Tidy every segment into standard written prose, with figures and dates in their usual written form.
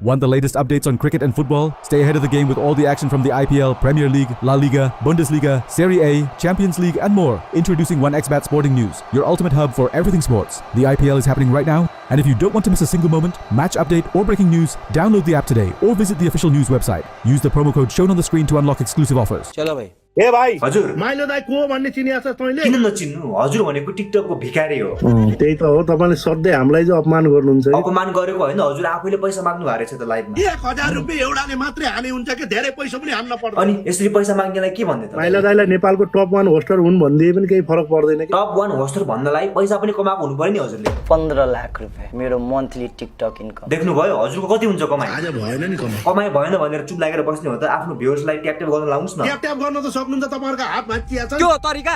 Want the latest updates on cricket and football? Stay ahead of the game with all the action from the IPL, Premier League, La Liga, Bundesliga, Serie A, Champions League and more. Introducing 1xBet Sporting News, your ultimate hub for everything sports. The IPL is happening right now, and if you don't want to miss a single moment, match update or breaking news, download the app today or visit the official news website. Use the promo code shown on the screen to unlock exclusive offers. चलो भाई ए भाइ हजुर माइलो दाइ को भन्ने चिनिया छ तैँले किन नचिन्नु हजुर भनेको टिकटकको भिखारी हो त्यही त हो तपाईले सधैँ हामीलाई चाहिँ अपमान गर्नुहुन्छ है अपमान गरेको होइन हजुर आफैले पैसा माग्नु भएको रहेछ त लाइभमा 1000 रुपैयाँ एउटाले मात्रै हाने हुन्छ कि धेरै पैसा पनि हान्न पर्दैन अनि यसरी पैसा माग्नेलाई के भन्ने त माइलो दाइलाई नेपालको टप 1 होस्टर हुन् भन्दिए पनि केही फरक पर्दैन कि टप 1 होस्टर भन्नलाई पैसा पनि कमाएको हुनु पर्यो नि हजुरले 15 लाख रुपैयाँ मेरो मन्थली टिकटक इन्कम देख्नुभयो हजुरको कति हुन्छ कमाइ आज भएन नि कमाइ कमाइ भएन भनेर चुप लागेर बस्ने हो त आफ्नो भ्युअर्सलाई ट्याप ट्याप गर्न लाउनुस् न ट्याप ट्याप गर्न त सक्नुहुन्छ तपाईहरुको हात भाँचिया छ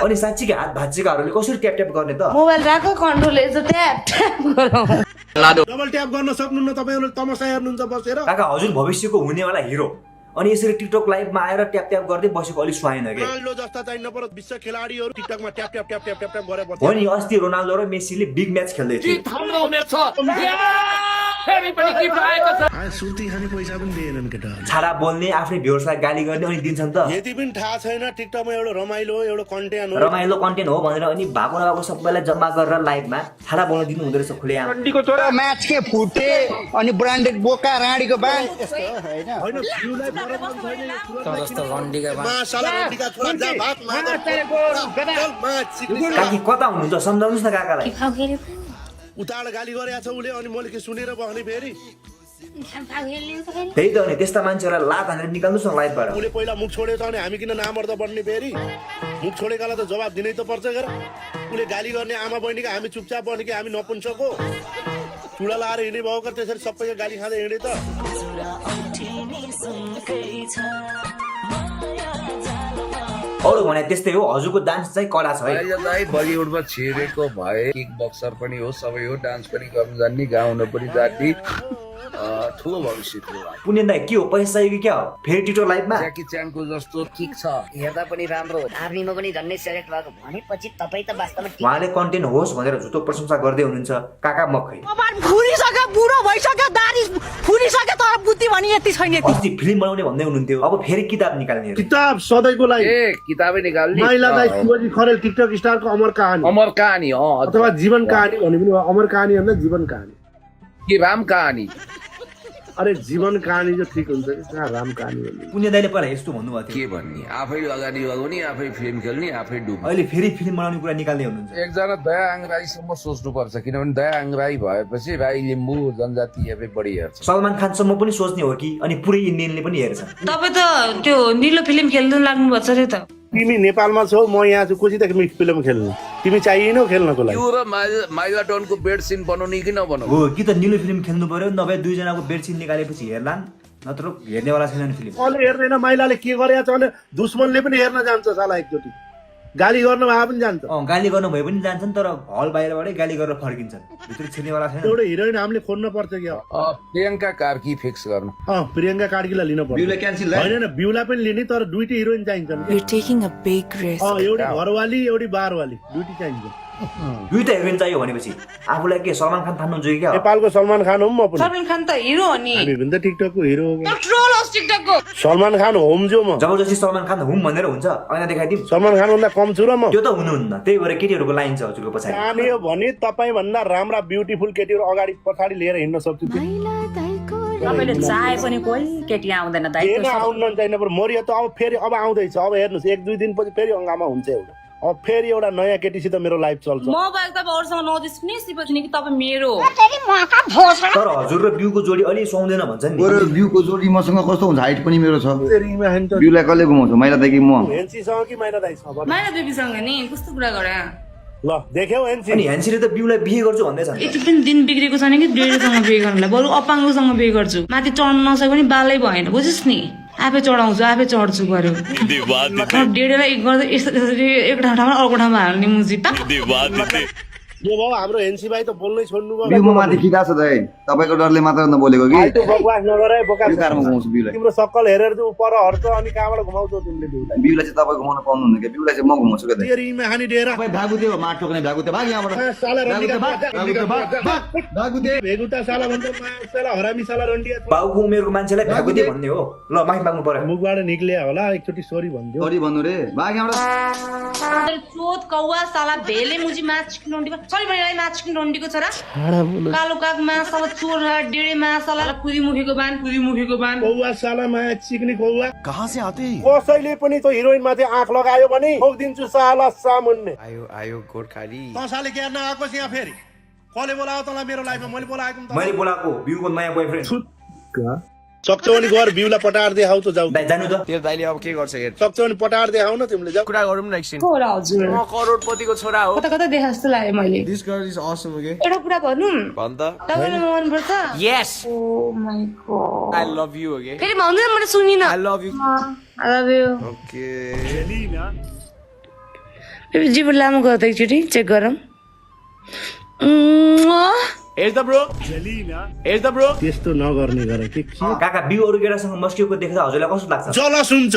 अनि साच्चीकै हात भाँचेकाहरूले कसरी ट्याप ट्याप गर्ने त मोबाइल राख कन्ट्रोल यसो ट्याप ट्याप गरौँ डबल ट्याप गर्न सक्नुहुन्न तपाईहरुले तमासा हेर्नुहुन्छ बसेर काका हजुर भविष्यको हुनेवाला हिरो अनि यसरी टिकटक लाइभमा आएर ट्याप ट्याप गर्दै बसेको अलि सुहाएन के रोनाल्डो जस्ता चाहिँ नपरोस् विश्व खेलाडीहरु टिकटकमा tap tap tap tap tap tap गरे हो नि अस्ति रोनाल्डो र मेसीले बिग म्याच खेल्दै थिए सुर्ती खाने पैसा पनि दिएनन् केटा छाडा बोल्ने आफ्नै भ्युअर्सलाई गाली गर्ने अनि दिन्छन् त यति पनि थाहा छैन टिकटकमा एउटा रमाइलो एउटा कन्टेन्ट हो रमाइलो कन्टेन्ट हो भनेर अनि भएको नभएको सबैलाई जम्मा गरेर लाइभमा छाडा बोल्न दिनु हुँदो रहेछ खुलेआम म्याच के फुटे अनि ब्रान्डेड बोका राडीको बान हैन भ्यूलाई फरक पनि छैन तर जस्तो रन्डीका बान माशाला रन्डीका छोरा जा भात काकी कता हुनुहुन्छ सम्झाउनुस् न काकालाई उताबाट गाली गरेछ उले अनि मैले के सुनेर बस्ने फेरि त्यही त नि त्यस्ता मान्छेलाई लात हानेर निकाल्नुस् न लाइभबाट उले पहिला मुख छोड्यो त अनि हामी किन नामर्द बन्ने फेरि मुख छोडेकालाई त जवाब दिनै त पर्छ गएर उले गाली गर्ने आमा बहिनीको हामी चुपचाप बने कि हामी नपुन्छको चुडा लाएर हिँड्ने भएको त्यसरी सबैको गाली खाँदै हिँडे त अरू भने त्यस्तै हो हजुरको डान्स चाहिँ कडा छ है बलिउडमा छिरेको भए किक बक्सर पनि हो सबै हो डान्स पनि गर्न जान्ने गाउन पनि जान्ने ठुलो भविष्य थियो पुण्य दाइ के हो पैसा चाहियो कि क्या हो फेरि टिकटक लाइभमा ज्याकी च्यानको जस्तो किक छ हेर्दा पनि राम्रो आर्मीमा पनि झन्डै सेलेक्ट भएको भनेपछि तपाई त वास्तवमा उहाँले कन्टेन्ट होस् भनेर झुटो प्रशंसा गर्दै हुनुहुन्छ काका मखै फुरिसक्यो बुढो भइसक्यो दारी फुरिसक्यो तर बुद्धि भनी यति छैन अस्ति फिल्म बनाउने भन्दै हुनुहुन्थ्यो अब फेरि किताब निकाल्ने अरे। किताब सधैँको लागि ए किताबै निकाल्ने महिला दाइ शिवजी खरेल टिकटक स्टारको अमर कहानी अँ अथवा जीवन कहानी भने पनि अमर कहानी भन्दा जीवन कहानी कि राम कहानी अरे जीवन कहानी चाहिँ ठिक हुन्छ कि कहाँ राम कहानी भन्ने पुण्य दाइले पहिला यस्तो भन्नुभएको थियो के भन्ने आफै अगाडि लगाउने आफै फिल्म खेल्ने आफै डुब्ने अहिले फेरि फिल्म बनाउने कुरा निकाल्दै हुनुहुन्छ एकजना दया आङ्राईसम्म सोच्नुपर्छ किनभने दया आङ्राई भएपछि राई लिम्बू जनजाति आफै बढी हेर्छ सलमान खानसम्म पनि सोच्ने हो कि अनि पुरै इन्डियनले पनि हेर्छ तपाईँ त त्यो निलो फिल्म खेल्नु लाग्नु भएको छ रे त तिमी नेपालमा छौ म यहाँ छु कोसिदेखि मिक्स फिल्म खेल्नु तिमी चाहिएनौ खेल्नको लागि यो र माइला टोनको बेड सिन बनाउने कि नबनाउने हो कि त निलो फिल्म खेल्नु पर्यो नभए दुईजनाको बेडसिन निकालेपछि हेर्लान् नत्र हेर्नेवाला छैन नि फिल्म कसले हेर्दैन महिलाले के गरेछ भने दुश्मनले पनि हेर्न जान्छ साला एकचोटि गाली गर्न भए पनि जान्छ गाली गर्नु भए पनि जान्छन् तर हल बाहिरबाटै गाली गरेर फर्किन्छन् भित्र छिर्नेवाला छैन एउटा हिरोइन हामीले खोज्न पर्छ कि प्रियङ्का कार्की फिक्स गर्नु प्रियङ्का कार्कीलाई लिन पर्छ होइन बिउलाई पनि लिने तर दुईटी हिरोइन चाहिन्छ एउटा घरवाली एउटी बारवाली दुईटी चाहिन्छ दुईटा हिरोइन चाहियो भनेपछि आफूलाई के सलमान खान थान्नु જોઈએ क्या नेपालको सलमान खान हो म पनि सलमान खान त हिरो हो नि हामी पनि त टिकटकको हिरो हो ट्रोल होस् टिकटकको सलमान खान होम जो म जबरजस्ती सलमान खान हुम भनेर हुन्छ ऐना देखाइदिउँ सलमान खान भन्दा कम छु र म त्यो त हुनुहुन्न त्यही भएर केटीहरूको लाइन छ हजुरको पछाडि जाने हो भने तपाईँ भन्दा राम्रा ब्युटिफुल केटीहरू अगाडि पछाडि लिएर हिँड्न सक्छु तपाईले चाहे पनि कोही केटी आउँदैन दाइ किन आउनु चाहिने पर मरियो त अब फेरि अब आउँदैछ अब हेर्नुहोस् 1-2 दिनपछि फेरि हंगामा हुन्छ एउटा अब फेरि एउटा नयाँ केटीसित मेरो लाइफ चल्छ मोबाइल तपाईँ अरूसँग नजिस्ने सिपछि कि तपाईँ मेरो तर हजुर र बिउको जोडी अलि सुहाउँदैन भन्छन् नि बरु बिउको जोडी मसँग कस्तो हुन्छ हाइट पनि मेरो छ बिउलाई कसले घुमाउँछ माइला दाइ कि म हेन्सीसँग कि माइला दाइसँग माइला बेबीसँग नि कस्तो कुरा गरे ल देख्यौ हेन्सी अनि हेन्सीले त बिउलाई बिहे गर्छु भन्दैछन् यति पनि दिन बिग्रेको छैन कि डेढोसँग बिहे गर्नुलाई बरु अपाङ्गोसँग बिहे गर्छु माथि चढ्न नसके पनि बालै भएन बुझिस् नि आफै चढाउँछु आफै चढ्छु गर्यो डेढोलाई गर्दै यसरी एक ठाउँमा अर्को ठाउँमा हाल्ने मुजी त यो भाउ हाम्रो एनसी भाइ त बोल्नै छोड्नु बिउमा माथि खिदा छ दाइ तपाईँको डरले मात्र नबोलेको कि फाल्टु बकवास नगर है बोका यो कारमा घुमाउँछु बिउलाई तिम्रो सक्कल हेरेर चाहिँ पर हट्छ अनि कहाँबाट घुमाउँछौ तिमीले बिउलाई बिउलाई चाहिँ तपाईँ घुमाउन पाउनुहुन्न क्या बिउलाई चाहिँ म घुमाउँछु क्या दाइ तेरीमा हानी डेरा तपाईँ भागुते हो माटो टोक्ने भागुते भाग यहाँबाट साला रन्डिका भागुते भेगुता साला भन्छ साला हरामी साला रन्डिया बाउको उमेरको मान्छेलाई भ्यागुते भन्ने हो ल माफी माग्नु पर्यो मुखबाट निक्लिया होला एकचोटि सरी भनिदियो सरी भन्नु रे भाग यहाँबाट चोत कौवा साला भेले मुजी माछ चिकन डन्डीको सरी भने माछ चिकन डन्डीको छोरा कालो काग माछाला चोर डेढे माछाला पुरी मुखेको बान कौवा साला माया चिक्ने कौवा कहाँ से आते कसैले पनि त्यो हिरोइन माथि आँख लगायो भने ठोकिदिन्छु साला सामुन्ने आयो गोर्खाली तँसाले के हेर्न आएको यहाँ फेरि कसले बोलायो तँलाई मेरो लाइफमा मैले बोलाएको मैले बोलाएको बिउको नयाँ बोयफ्रेन्ड सक्छौ भने गएर बिउलाई पटाएर देखाउ त जाऊ दाइ जानु त तेरो दाइले अब के गर्छ हेर सक्छौ भने पटाएर देखाउ न तिमीले जाऊ कुरा गरौँ न एकछिन छोरा हजुर म करोडपतिको छोरा हो कता कता देखा जस्तो लाग्यो मैले this girl is awesome okay एउटा कुरा भनौँ भन त तपाईँलाई मन पर्छ yes oh my god I love you okay फेरि भन्दैन मैले सुनिनँ I love you I love you okay फेरि जीवन लामो गयो त एकचोटि चेक गरौँ हेर त ब्रो हेर त ब्रो त्यस्तो नगर्ने गर के काका बिउ अरू केटासँग मस्किएको देख्दा हजुरलाई कस्तो लाग्छ जलस हुन्छ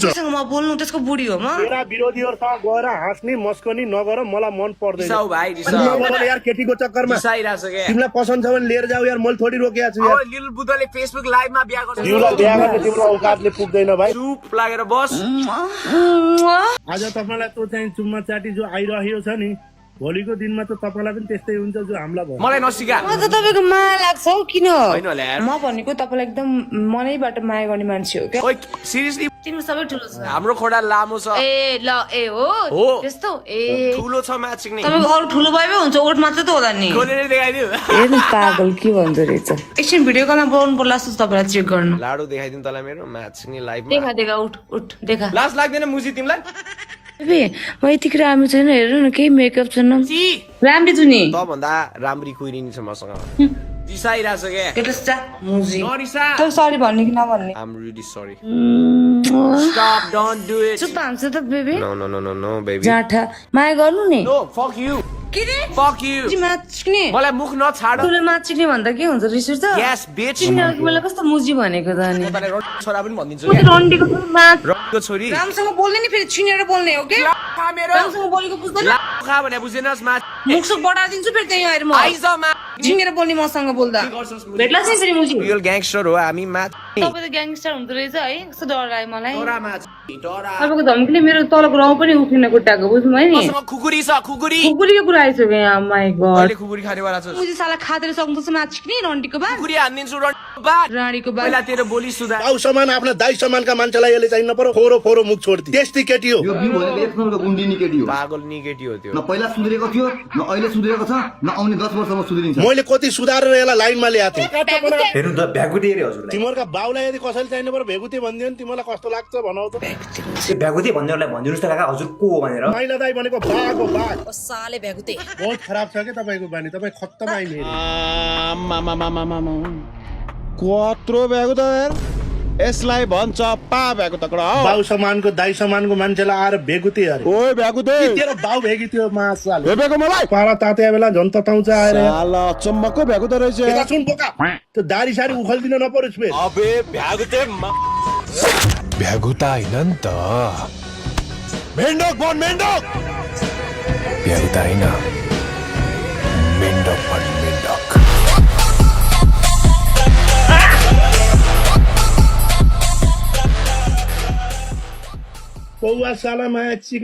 त्यससँग म बोल्नु त्यसको बुढी हो म मेरा विरोधीहरूसँग गएर हाँस्ने मस्कनी नगर मलाई मन पर्दैन रिसाउ भाइ रिसाउ नगर यार केटीको चक्करमा रिसाइरहेछ के तिमीलाई पसन्द छ भने लिएर जाऊ यार मैले थोडी रोकेको छु यार लिल बुद्धले फेसबुक लाइभमा बिहा गर्छ तिमीलाई बिहा गर्ने तिम्रो औकातले पुग्दैन भाइ चुप लागेर बस आज तपाईँलाई त्यो चाहिँ चुम्मा चाटी जो आइरहेको छ नि भोलिको दिनमा त तपाईँलाई पनि त्यस्तै हुन्छ जो हामीलाई भयो मलाई नसिका मलाई त तपाईँको माया लाग्छ हौ किन होइन होला यार म भनेको तपाईँलाई एकदम मनैबाट माया गर्ने मान्छे हो क्या ओइ सिरियसली तिम्रो सबै ठुलो छ हाम्रो खोडा लामो छ ए ल ए हो हो। त्यस्तो ए ठुलो छ म्याचिङ नि तपाईँको अरू ठुलो भए पो हुन्छ ओठ मात्रै त होला नि खोलेर देखाइदिउ हेर्नु पागल के भन्दो रहेछ एकछिन भिडियो कलमा बोलाउनु पर्ला जस्तो तपाईँलाई चेक गर्नु लाडु देखाइदिनु तँलाई मेरो म्याचिङ नि लाइभमा देखा देखा उठ देखा लाज लाग्दैन मुजी तिमीलाई बेबी म यतिकै राम्रो छैन हेर्नु न केही मेकअप छैन राम्री छु नि त भन्दा राम्री कुइरिनी छ मसँग रिसाइरहेछ के केटस्टा मुजी नरिसा तर सरी भन्ने कि नभन्ने I am really sorry stop don't do it चुप हान्छ त baby no no no no no baby जाठा माया गर्नु नि नो फक यु किन फक यु माचिक्ने मलाई मुख नछाड तुले माचिक्ने भन्दा के हुन्छ रिस उठ्छ यस बिच मलाई कस्तो मुजी भनेको त नि तँलाई रन्डी छोरा पनि भनिदिन्छु म त रन्डीको माच रन्डीको छोरी रामसँग बोल्ने नि फेरि छिनेर बोल्ने हो के खा मेरो रामसँग बोलेको बुझ्दैन खा भने बुझेनस् मा मुखसुख बढाइदिन्छु फेरि त्यही आएर म आइज मा छिनेर बोल्ने मसँग बोल्दा भेट्ला चाहिँ फेरि मुजी रियल ग्याङ्स्टर हो हामी मा तपाईँ त ग्याङस्टर हुँदो रहेछ है कस्तो डर लाग्यो मलाई डरा मा डरा तपाईँको धम्कीले मेरो तलको रौँ पनि उफ्रिन खुट्टाको बुझ्नु भयो नि मसँग खुकुरी छ खुकुरी खुकुरीको कुरा आइसक्यो यहाँ माई गड अहिले खुकुरी खानेवाला छ मुजी साला खाँदै सक्नुपर्छ माचिक्ने रन्डीको बा खुकुरी हान्दिन्छु रन्डी बाद रानीको बा पहिला तेरो बोली सुधार बाउ समान आफ्ना दाइ समानका मान्छेलाई यसले चाहिँ नपरो फोरो फोरो मुख छोड्थी त्यस्तै केटी हो यो बिउ भनेको एक नम्बरको गुन्डिनी केटी हो पागल निगेटिभ हो त्यो न पहिला सुध्रेको थियो न अहिले सुध्रेको छ न आउने 10 वर्षमा सुध्रिन्छ मैले कति सुधारेर यसलाई लाइनमा ल्याएको थिएँ हेर्नु त भ्यागुते अरे हजुरलाई तिमीहरूका बाउलाई यदि कसैले चाहिने पऱ्यो भेगुते भनिदियो भने तिमीलाई कस्तो लाग्छ भनाउ त त्यो भ्यागुते भन्नेहरूलाई भनिदिनुहोस् त काका हजुर को हो भनेर माइला दाइ भनेको बाघ हो बाघ साले भ्यागुते बहुत खराब छ क्या तपाईँको बानी तपाईँ खत्तम आइने कत्रो भ्यागु त यार यसलाई भन्छ पा भ्यागु तकडा हो बाउ समानको दाइ समानको मान्छेलाई आएर भेगुते अरे ओए भ्यागु त तेरो बाउ भेगी थियो मासाल हेबेको मलाई पारा ताते बेला झन् तताउँछ आएर साला चम्मको भ्यागु त रहेछ यता सुन बोका त्यो दारी सारी उखल्दिन नपरोस् फेरि अबे भ्यागु त भ्यागु त हैन नि त मेन्डक भन मेन्डक भ्यागु त हैन मेन्डक भन मेन्डक कौवा साला माया चिक्ने